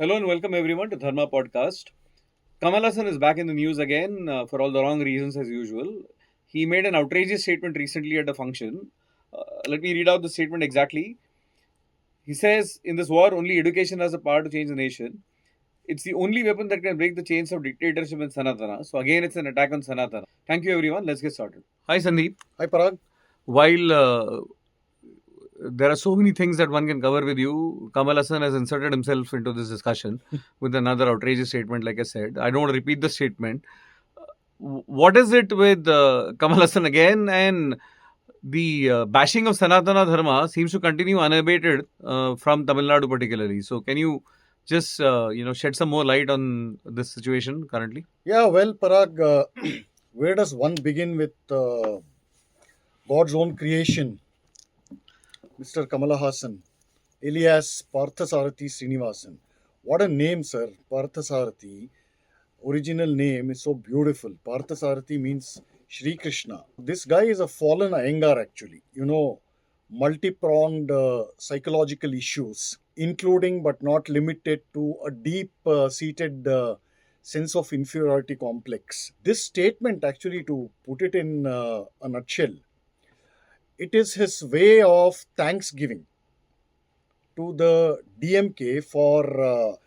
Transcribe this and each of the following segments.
Hello and welcome everyone to Dharma podcast. Kamal Haasan is back in the news again for all the wrong reasons as usual. He made an outrageous statement recently at a function. Let me read out the statement exactly. He says, in this war, only education has the power to change the nation. It's the only weapon that can break the chains of dictatorship in Sanatana. So again, it's an attack on Sanatana. Thank you everyone. Let's get started. Hi Sandeep. Hi, Parag. While there are so many things that one can cover with you, Kamal Hassan has inserted himself into this discussion with another outrageous statement, like I said. I don't want to repeat the statement. What is it with Kamal Hassan again? And the bashing of Sanatana Dharma seems to continue unabated from Tamil Nadu particularly. So can you just, shed some more light on this situation currently? Yeah, well, Parag, where does one begin with God's own creation, Mr. Kamal Haasan, alias Parthasarathi Srinivasan? What a name, sir. Parthasarathi. Original name is so beautiful. Parthasarathi means Shri Krishna. This guy is a fallen Iyengar, actually. Multi-pronged psychological issues, including but not limited to a deep seated sense of inferiority complex. This statement, actually, to put it in a nutshell, it is his way of thanksgiving to the DMK for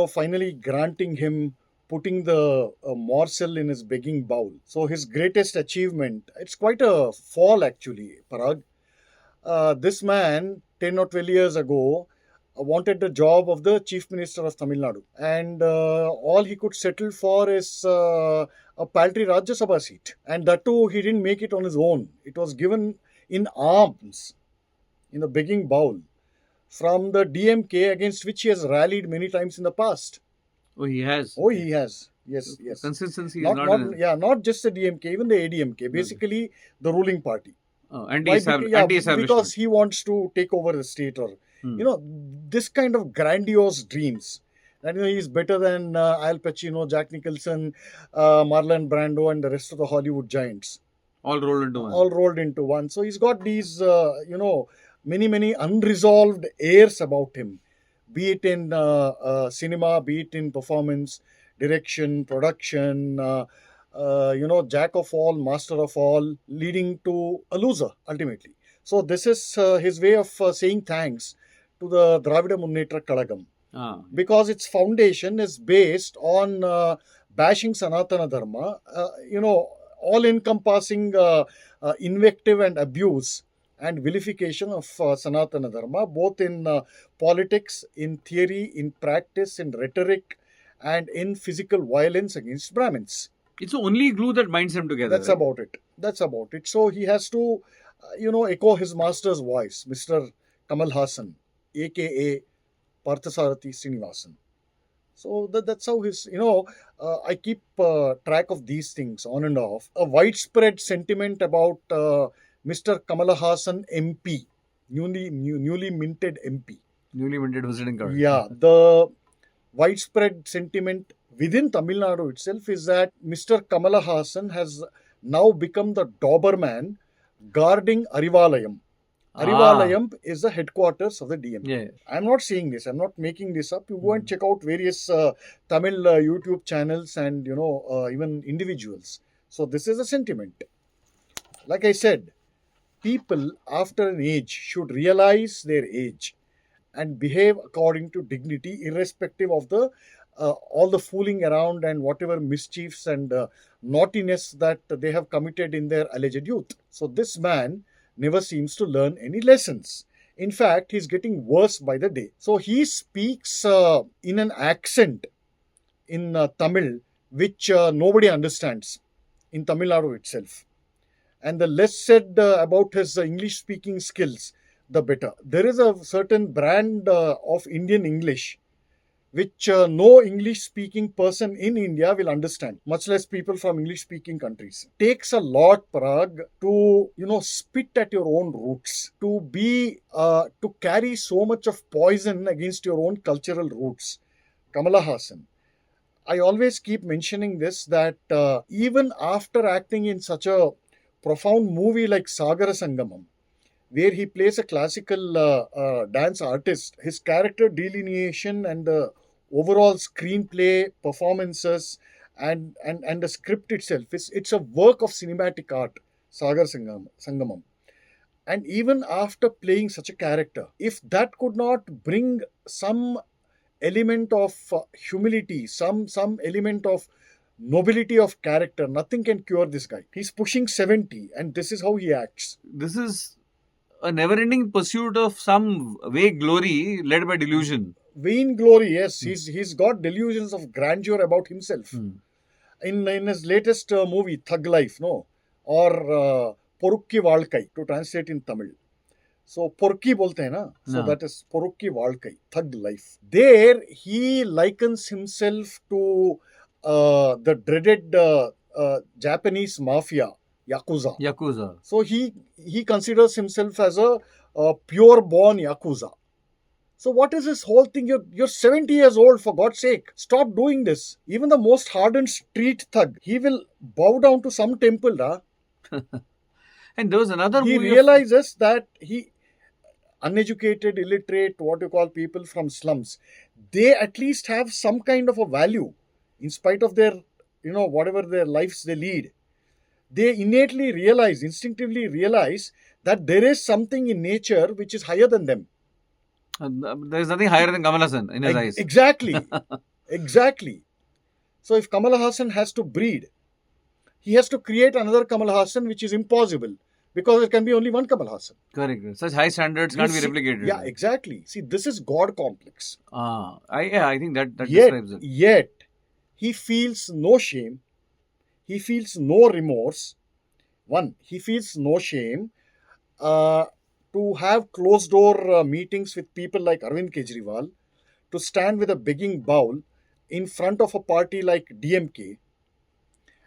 finally granting him, putting the morsel in his begging bowl. So his greatest achievement, it's quite a fall, actually, Parag. This man, 10 or 12 years ago, wanted the job of the Chief Minister of Tamil Nadu. And all he could settle for is a paltry Rajya Sabha seat. And that too, he didn't make it on his own. It was given in arms, in a begging bowl, from the DMK, against which he has rallied many times in the past. Oh, he has. Oh, he has. Yes, yes. Consistency Not, is not, not, in yeah, not just the DMK, even the ADMK, basically the ruling party. anti-establishment. Because he wants to take over the state, or this kind of grandiose dreams. And he's better than Al Pacino, Jack Nicholson, Marlon Brando, and the rest of the Hollywood giants. All rolled into one. All rolled into one. So he's got these, many unresolved airs about him, be it in cinema, be it in performance, direction, production. Jack of all, master of all, leading to a loser ultimately. So this is his way of saying thanks to the Dravida Munnetra Kalagam, because its foundation is based on bashing Sanatana Dharma, all-encompassing invective and abuse and vilification of Sanatana Dharma, both in politics, in theory, in practice, in rhetoric, and in physical violence against Brahmins. It's the only glue that binds them together. That's about it. That's about it. So he has to, echo his master's voice, Mr. Kamal Haasan, aka Parthasarathi Srinivasan. So that's how his, I keep track of these things on and off. A widespread sentiment about Mr. Kamal Haasan MP, newly minted MP. Newly minted visiting card. Yeah, the widespread sentiment within Tamil Nadu itself is that Mr. Kamal Haasan has now become the Doberman guarding Arivalayam. Arivalayam is the headquarters of the DMK. Yeah. I'm not saying this. I'm not making this up. You go and check out various Tamil YouTube channels and, even individuals. So this is a sentiment. Like I said, people after an age should realize their age and behave according to dignity, irrespective of the all the fooling around and whatever mischiefs and naughtiness that they have committed in their alleged youth. So this man never seems to learn any lessons. In fact, he's getting worse by the day. So he speaks in an accent in Tamil which nobody understands in Tamil Nadu itself. And the less said about his English speaking skills, the better. There is a certain brand of Indian English which no English speaking person in India will understand, much less people from English speaking countries. Takes a lot, Parag, to spit at your own roots, to carry so much of poison against your own cultural roots. Kamal Haasan, I always keep mentioning this, that even after acting in such a profound movie like Sagara Sangamam, where he plays a classical dance artist. His character delineation and the overall screenplay, performances, and the script itself, it's a work of cinematic art, Sangamam. And even after playing such a character, if that could not bring some element of humility, some element of nobility of character, nothing can cure this guy. He's pushing 70, and this is how he acts. This is a never-ending pursuit of some vague glory led by delusion. Vain glory, yes. He's got delusions of grandeur about himself. In his latest movie, Thug Life, no? Or Porukki Valkai, to translate in Tamil. So, Porki bolte hai na? So, No. that is Porukki Valkai, Thug Life. There, he likens himself to the dreaded Japanese mafia, Yakuza. Yakuza. So, he considers himself as a pure-born Yakuza. So what is this whole thing? You're 70 years old, for God's sake. Stop doing this. Even the most hardened street thug, he will bow down to some temple. And there was another He movie of- realizes that uneducated, illiterate, what you call people from slums, they at least have some kind of a value in spite of their, whatever their lives they lead. They innately realize, instinctively realize that there is something in nature which is higher than them. There is nothing higher than Kamal Haasan in his eyes. Exactly. Exactly. So if Kamal Haasan has to breed, he has to create another Kamal Haasan, which is impossible because there can be only one Kamal Haasan. Correct. Such high standards can't be replicated. Yeah, exactly. See, this is God complex. I think that describes it. Yet, he feels no shame. He feels no remorse. One, he feels no shame to have closed door meetings with people like Arvind Kejriwal, to stand with a begging bowl in front of a party like DMK,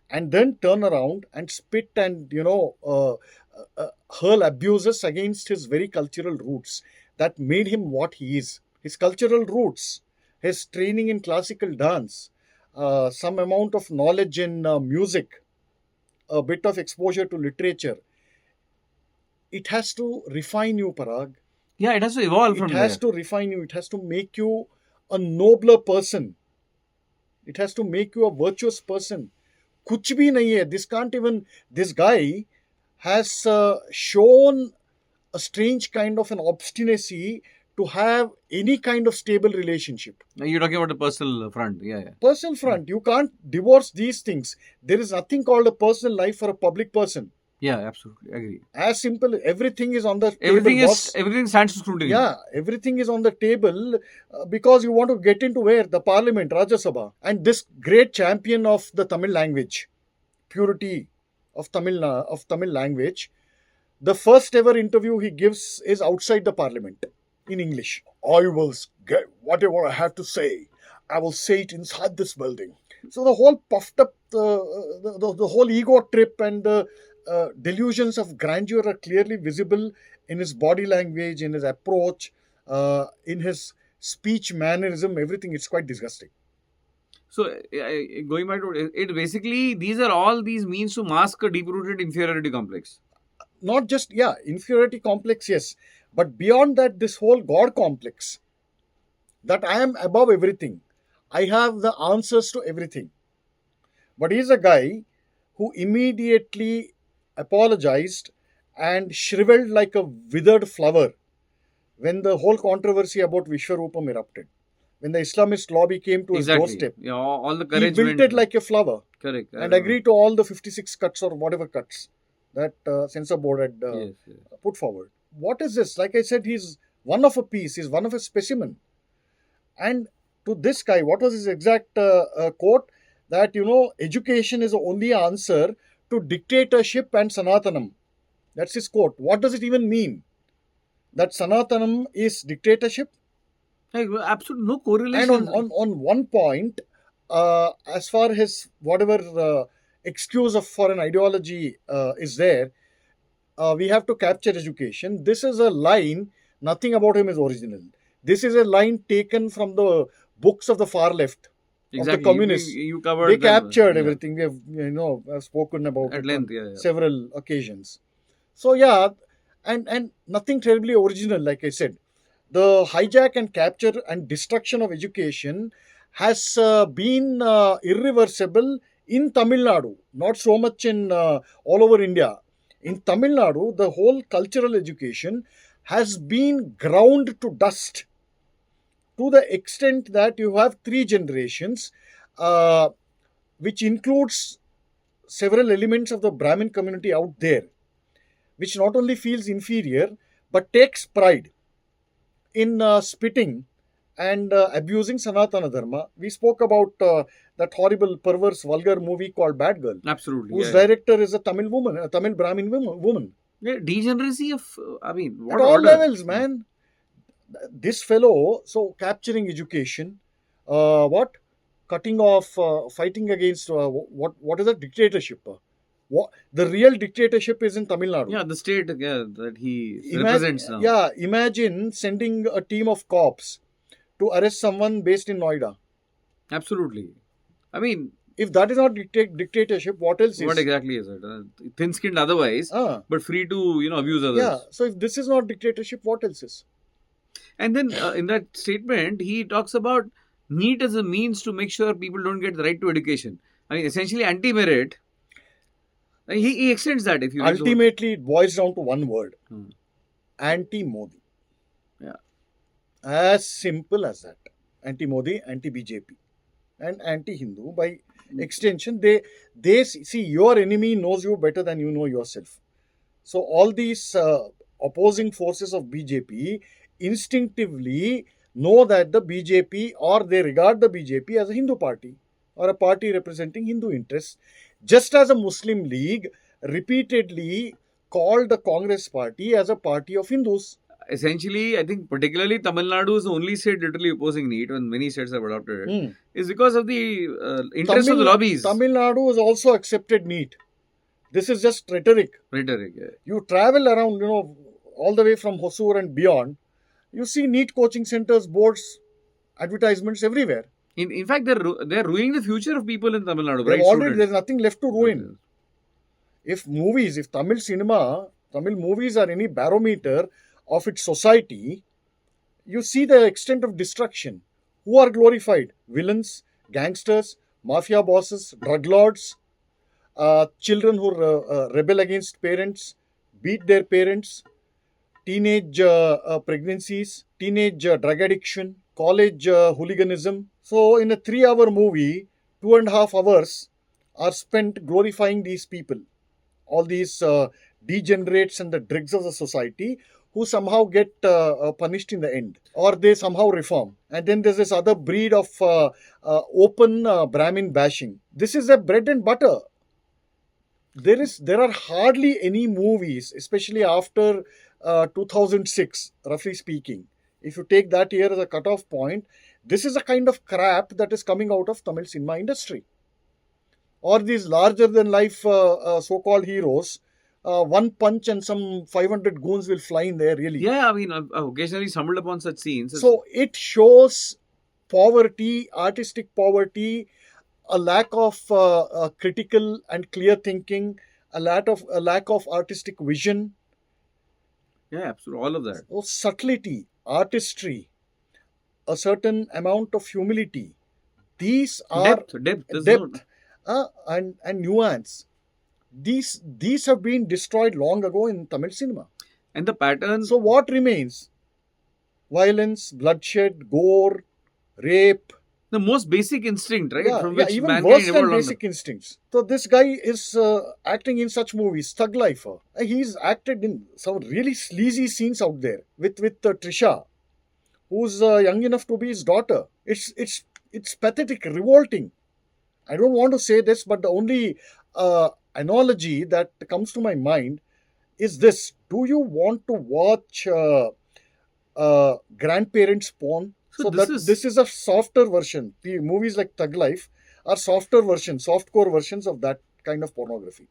and then turn around and spit and hurl abuses against his very cultural roots that made him what he is. His cultural roots, his training in classical dance, some amount of knowledge in music, a bit of exposure to literature. It has to refine you, Parag. Yeah, it has to evolve from It has there. to refine you. It has to make you a nobler person. It has to make you a virtuous person. Kuch bhi nahi hai. This guy has shown a strange kind of an obstinacy to have any kind of stable relationship. You're talking about the personal front. Yeah. Personal front, you can't divorce these things. There is nothing called a personal life for a public person. Yeah, absolutely. Agree. As simple, everything is on the Everything table. everything stands to scrutiny. Yeah, everything is on the table because you want to get into where? The parliament, Rajya Sabha. And this great champion of the Tamil language, purity of Tamil language, the first ever interview he gives is outside the parliament in English. I will get whatever I have to say. I will say it inside this building. So the whole puffed up, the whole ego trip and the delusions of grandeur are clearly visible in his body language, in his approach, in his speech mannerism, everything. It's quite disgusting. So, going back to it, basically, these are all these means to mask a deep-rooted inferiority complex. Not just, inferiority complex, yes. But beyond that, this whole God complex, that I am above everything. I have the answers to everything. But he's a guy who immediately apologized and shriveled like a withered flower when the whole controversy about Vishwarupam erupted. When the Islamist lobby came to his doorstep, Yeah, all the he courage wilted like a flower. Correct. And agreed to all the 56 cuts or whatever cuts that censor board had put forward. What is this? Like I said, he's one of a piece. He's one of a specimen. And to this guy, what was his exact quote? That, education is the only answer to dictatorship and Sanatanam. That's his quote. What does it even mean? That Sanatanam is dictatorship? Like, absolutely no correlation. And on one point, as far as whatever excuse for an ideology is there, we have to capture education. This is a line, nothing about him is original. This is a line taken from the books of the far left. Exactly. Of the communists. You covered They them. captured everything. We have, I've spoken about At it length, on several occasions. So, and nothing terribly original. Like I said, the hijack and capture and destruction of education has been irreversible in Tamil Nadu, not so much in all over India. In Tamil Nadu, the whole cultural education has been ground to dust to the extent that you have three generations, uh, which includes several elements of the Brahmin community out there, which not only feels inferior but takes pride in spitting and abusing Sanatana Dharma. We spoke about that horrible, perverse, vulgar movie called Bad Girl, Absolutely. whose Yeah, yeah. director is a Tamil woman, a Tamil Brahmin woman. Yeah, degeneracy of, I mean, what At all order? levels, man. This fellow, so capturing education, what? Cutting off, fighting against, what is a dictatorship? What, the real dictatorship is in Tamil Nadu. Yeah, the state that he represents now. Yeah, imagine sending a team of cops to arrest someone based in Noida. Absolutely. I mean, If that is not dictatorship, what else is? what exactly is it? Thin-skinned otherwise, Ah, but free to, abuse others. yeah. So if this is not dictatorship, what else is? And then in that statement, he talks about NEET as a means to make sure people don't get the right to education. I mean, essentially anti-merit. He extends that if you read the whole- Ultimately, it boils down to one word: Hmm. anti-Modi. Yeah. As simple as that. Anti-Modi, anti-BJP, and anti-Hindu. By extension, they see your enemy knows you better than you know yourself. So all these opposing forces of BJP instinctively know that the BJP, or they regard the BJP as a Hindu party or a party representing Hindu interests, just as a Muslim League repeatedly called the Congress party as a party of Hindus. Essentially, I think particularly Tamil Nadu is the only state literally opposing NEET when many states have adopted it. Hmm. Is because of the interest of the lobbies. Tamil Nadu has also accepted NEET. This is just rhetoric. Rhetoric. Yeah. You travel around, all the way from Hosur and beyond, you see NEET coaching centers, boards, advertisements everywhere. In fact, they're ruining the future of people in Tamil Nadu. They've Right? already, Students. there's nothing left to ruin. If Tamil cinema, Tamil movies are any barometer of its society, you see the extent of destruction. Who are glorified? Villains, gangsters, mafia bosses, drug lords, children who rebel against parents, beat their parents, teenage pregnancies, teenage drug addiction, college hooliganism. So, in a 3 hour movie, 2.5 hours are spent glorifying these people, all these degenerates and the dregs of the society who somehow get punished in the end, or they somehow reform. And then there's this other breed of open Brahmin bashing. This is a bread and butter. There are hardly any movies, especially after 2006, roughly speaking. If you take that year as a cutoff point, this is a kind of crap that is coming out of Tamil cinema industry. Or these larger than life so-called heroes, one punch and some 500 goons will fly in there, really. Yeah, I mean, I've occasionally stumbled upon such scenes. So it shows poverty, artistic poverty, a lack of critical and clear thinking, a lack of artistic vision. Yeah, absolutely, all of that. So subtlety, artistry, a certain amount of humility. These are Depth. There's depth and nuance. These have been destroyed long ago in Tamil cinema. And the pattern. So what remains? Violence, bloodshed, gore, rape. The most basic instinct, right? Yeah, From which even mankind worse than evolved on. basic instincts. So this guy is acting in such movies, Thug Lifer. He's acted in some really sleazy scenes out there with Trisha, who's young enough to be his daughter. It's pathetic, revolting. I don't want to say this, but the only analogy that comes to my mind is this: do you want to watch grandparents porn? So This is a softer version. The movies like Thug Life are softer versions, softcore versions of that kind of pornography.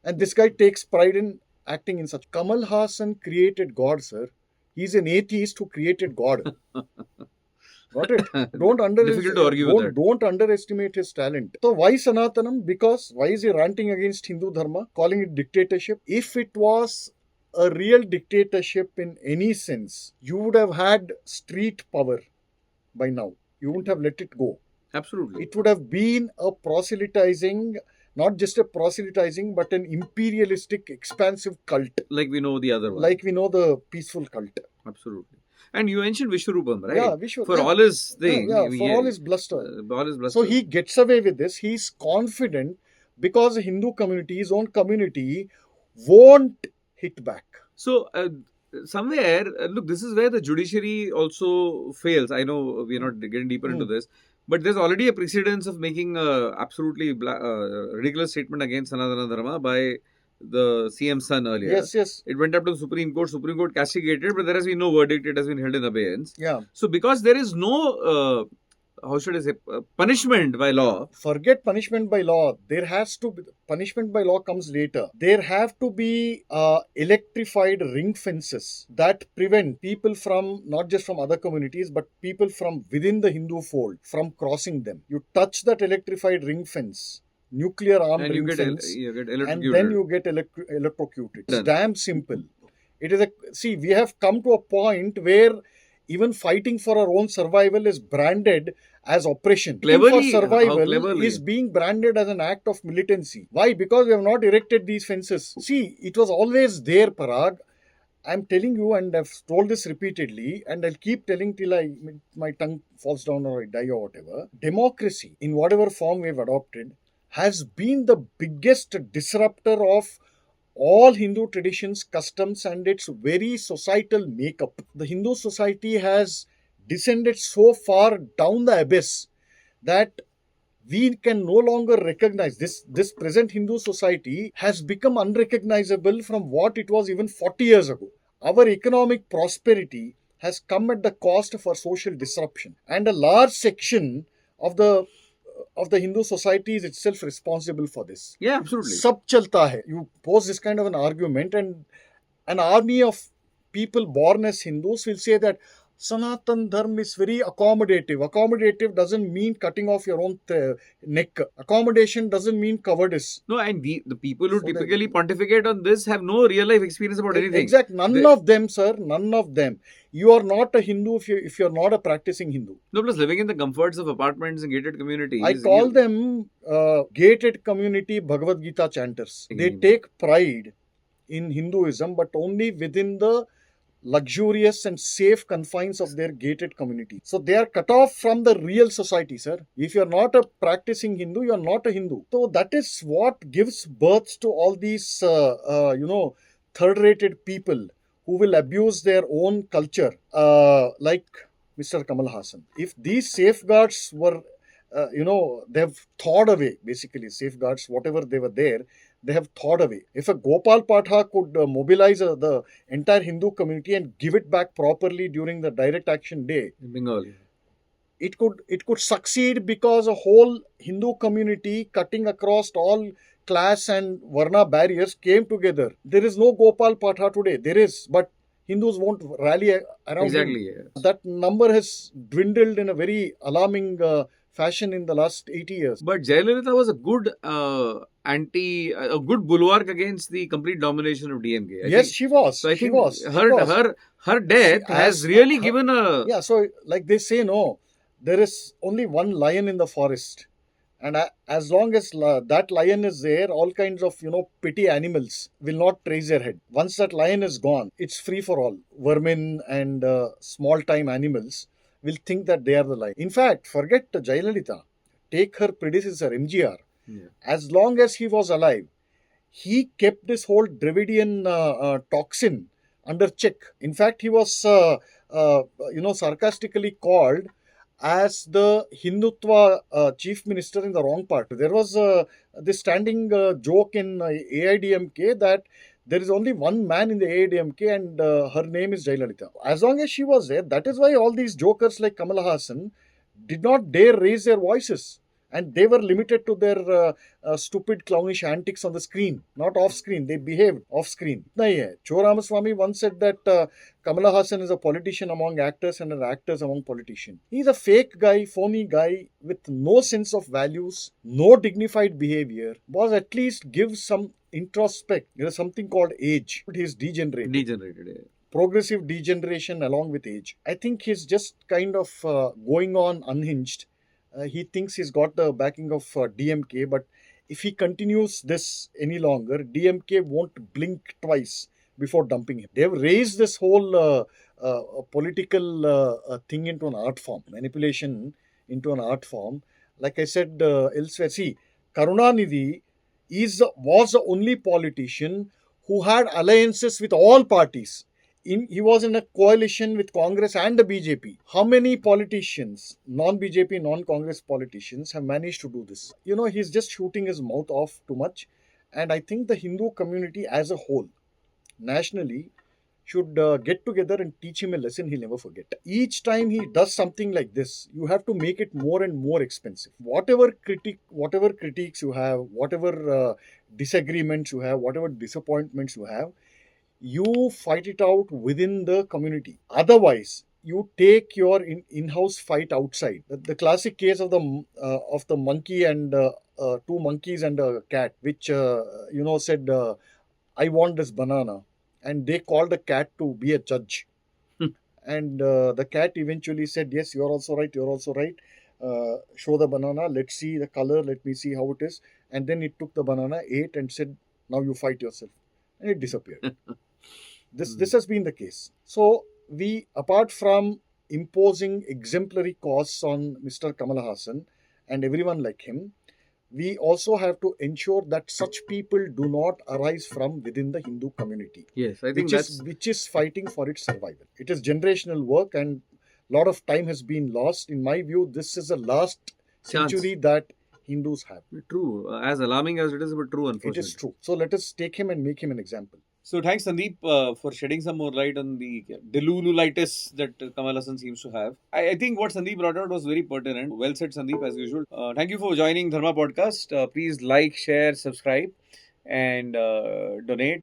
And this guy takes pride in acting in such. Kamal Haasan created God, sir. He's an atheist who created God. Got it? Difficult to argue with that. Don't underestimate his talent. So why Sanatanam? Because why is he ranting against Hindu Dharma, calling it dictatorship? If it was a real dictatorship in any sense, you would have had street power by now. You wouldn't have let it go. Absolutely. It would have been a proselytizing, not just a proselytizing, but an imperialistic, expansive cult. Like we know the other one. Like we know the peaceful cult. Absolutely. And you mentioned Vishwarupam, right? Yeah, Vishnu. For all his thing. For all his bluster. All his bluster. So he gets away with this. He's confident because the Hindu community, his own community, won't hit back. So, somewhere, look, this is where the judiciary also fails. I know we're not getting deeper into this, but there's already a precedence of making a absolutely ridiculous statement against Sanatana Dharma by the CM's son earlier. Yes. It went up to the Supreme Court. Supreme Court castigated, but there has been no verdict. It has been held in abeyance. Yeah. So, because there is no how should I say, punishment by law. Forget punishment by law. There has to be, punishment by law comes later. There have to be electrified ring fences that prevent people from, not just from other communities, but people from within the Hindu fold from crossing them. You touch that electrified ring fence, nuclear armed ring fence, you get and then you get electrocuted. It's damn simple. It is see, we have come to a point where even fighting for our own survival is branded as oppression. Cleverly, for survival is being branded as an act of militancy. Why? Because we have not erected these fences. See, it was always there, Parag. I'm telling you, and I've told this repeatedly, and I'll keep telling till my tongue falls down or I die or whatever. Democracy, in whatever form we've adopted, has been the biggest disruptor of all Hindu traditions, customs, and its very societal makeup. The Hindu society has descended so far down the abyss that we can no longer recognize this present Hindu society has become unrecognizable from what it was even 40 years ago. Our economic prosperity has come at the cost of our social disruption, and a large section of the Hindu society is itself responsible for this. Yeah, absolutely. Sab chalta hai. You pose this kind of an argument, and an army of people born as Hindus will say that Sanatana Dharma is very accommodative. Accommodative doesn't mean cutting off your own neck. Accommodation doesn't mean cowardice. No, and the people who typically pontificate on this have no real life experience about anything. Exactly. None of them, sir. None of them. You are not a Hindu if you're not a practicing Hindu. No, plus living in the comforts of apartments and gated communities. I call them gated community Bhagavad Gita chanters. They take pride in Hinduism, but only within the luxurious and safe confines of their gated community. So they are cut off from the real society, sir. If you're not a practicing Hindu, you're not a Hindu. So that is what gives birth to all these, third-rated people who will abuse their own culture, like Mr. Kamal Haasan. If these safeguards were, they've thawed away, basically, safeguards, whatever they were there, they have thawed away. If a Gopal Patha could mobilize the entire Hindu community and give it back properly during the direct action day, Bengal, it could succeed because a whole Hindu community cutting across all class and Varna barriers came together. There is no Gopal Patha today. There is, but Hindus won't rally around exactly, him. Yes. That number has dwindled in a very alarming fashion in the last 80 years. But Jayalalitha was a good a good bulwark against the complete domination of DMK. Yes, she was. So I think her death has really given a... Yeah, so like they say, no, there is only one lion in the forest. And as long as that lion is there, all kinds of, petty animals will not raise their head. Once that lion is gone, it's free for all. Vermin and small-time animals will think that they are the lion. In fact, forget Jayalalitha. Take her predecessor, MGR. Yeah. As long as he was alive, he kept this whole Dravidian toxin under check. In fact, he was, sarcastically called as the Hindutva chief minister in the wrong part. There was this standing joke in AIDMK that there is only one man in the AIDMK and her name is Jayalalitha. As long as she was there, that is why all these jokers like Kamal Haasan did not dare raise their voices. And they were limited to their stupid clownish antics on the screen, not off screen. They behaved off screen. Nahi hai. Cho Ramaswamy once said that Kamal Haasan is a politician among actors and an actor among politicians. He's a fake guy, phony guy with no sense of values, no dignified behavior. Was at least give some introspect. There is something called age. He's degenerated. Degenerated. Yeah. Progressive degeneration along with age. I think he's just kind of going on unhinged. He thinks he's got the backing of DMK, but if he continues this any longer, DMK won't blink twice before dumping him. They've raised this whole political thing into an art form, manipulation into an art form. Like I said elsewhere, see, Karunanidhi was the only politician who had alliances with all parties. He was in a coalition with Congress and the BJP. How many politicians, non-BJP, non-Congress politicians, have managed to do this? You know, he's just shooting his mouth off too much. And I think the Hindu community as a whole, nationally, should get together and teach him a lesson he'll never forget. Each time he does something like this, you have to make it more and more expensive. Whatever critiques you have, whatever disagreements you have, whatever disappointments you have, you fight it out within the community. Otherwise, you take your in-house fight outside. The classic case of the monkey and two monkeys and a cat, which said, "I want this banana," and they called the cat to be a judge. And the cat eventually said, "Yes, you're also right. You're also right. Show the banana. Let's see the color. Let me see how it is." And then it took the banana, ate, and said, "Now you fight yourself," and it disappeared. This has been the case. So we, apart from imposing exemplary costs on Mr. Kamal Haasan and everyone like him, we also have to ensure that such people do not arise from within the Hindu community. Yes, I think which is fighting for its survival. It is generational work, and a lot of time has been lost. In my view, this is the last century that Hindus have. True. As alarming as it is, but true, unfortunately. It is true. So let us take him and make him an example. So thanks, Sandeep, for shedding some more light on the delululitis that Kamal Haasan seems to have. I think what Sandeep brought out was very pertinent. Well said, Sandeep, as usual. Thank you for joining Dharma Podcast. Please like, share, subscribe, and donate.